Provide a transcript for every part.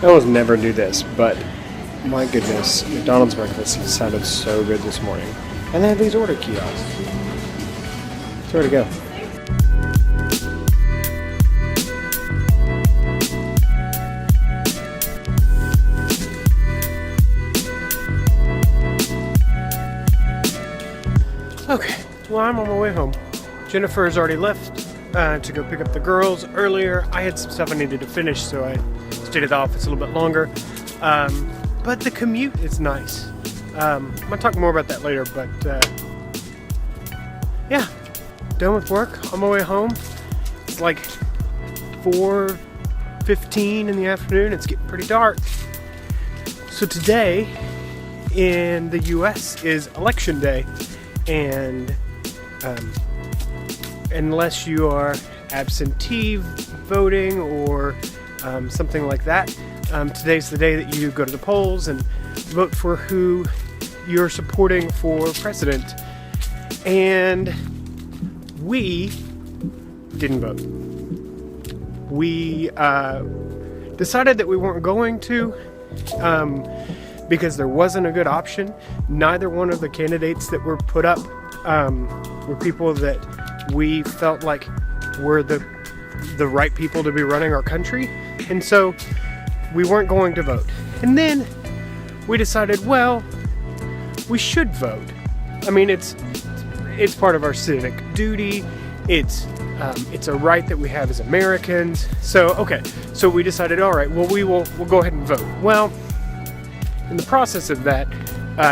I almost never do this, but my goodness, McDonald's breakfast sounded so good this morning. And they have these order kiosks. It's where to go. Okay, well, I'm on my way home. Jennifer has already left to go pick up the girls earlier. I had some stuff I needed to finish, so I stayed at the office a little bit longer. But the commute is nice. I'm gonna talk more about that later, but yeah, done with work, on my way home. It's like 4:15 in the afternoon. It's getting pretty dark. So today in the US is election day, and unless you are absentee voting or something like that, today's the day that you go to the polls and vote for who you're supporting for president. And we didn't vote. We decided that we weren't going to because there wasn't a good option. Neither one of the candidates that were put up were people that we felt like were the right people to be running our country. And so we weren't going to vote. And then we decided, well, we should vote. I mean, it's part of our civic duty. It's a right that we have as Americans. So we decided, all right, well, we'll go ahead and vote. Well, in the process of that,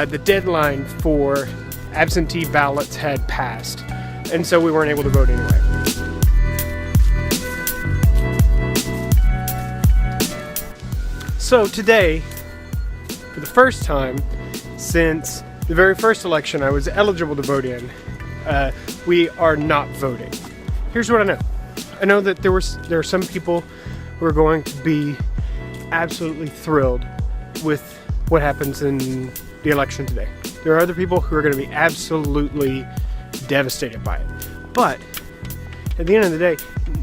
the deadline for absentee ballots had passed, and so we weren't able to vote anyway. So today, for the first time since the very first election I was eligible to vote in, we are not voting. Here's what I know. I know that there are some people who are going to be absolutely thrilled with what happens in the election today. There are other people who are going to be absolutely devastated by it. But at the end of the day,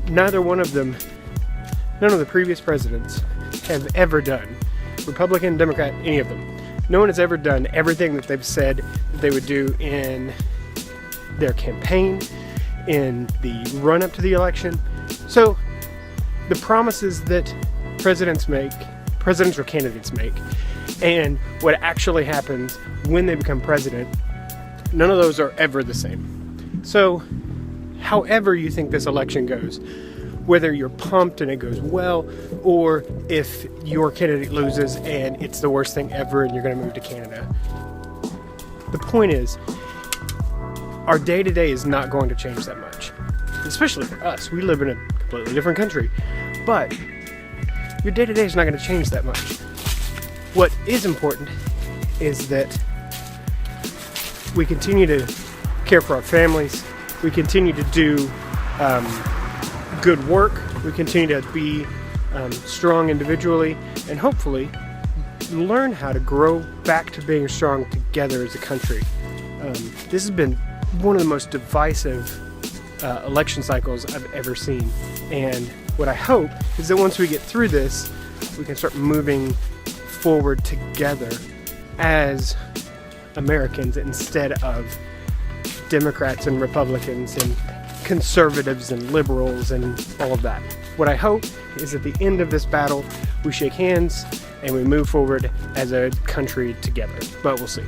none of the previous presidents have ever done, Republican, Democrat, any of them, no one has ever done everything that they've said that they would do in their campaign, in the run-up to the election. So the promises that presidential candidates make, and what actually happens when they become president, none of those are ever the same. So however you think this election goes, whether you're pumped and it goes well, or if your candidate loses and it's the worst thing ever and you're going to move to Canada, the point is, our day-to-day is not going to change that much. Especially for us. We live in a completely different country. But your day-to-day is not going to change that much. What is important is that we continue to care for our families. We continue to do good work. We continue to be strong individually, and hopefully learn how to grow back to being strong together as a country. This has been one of the most divisive election cycles I've ever seen, and what I hope is that once we get through this, we can start moving forward together as Americans instead of Democrats and Republicans and conservatives and liberals and all of that. What I hope is at the end of this battle, we shake hands and we move forward as a country together. But we'll see.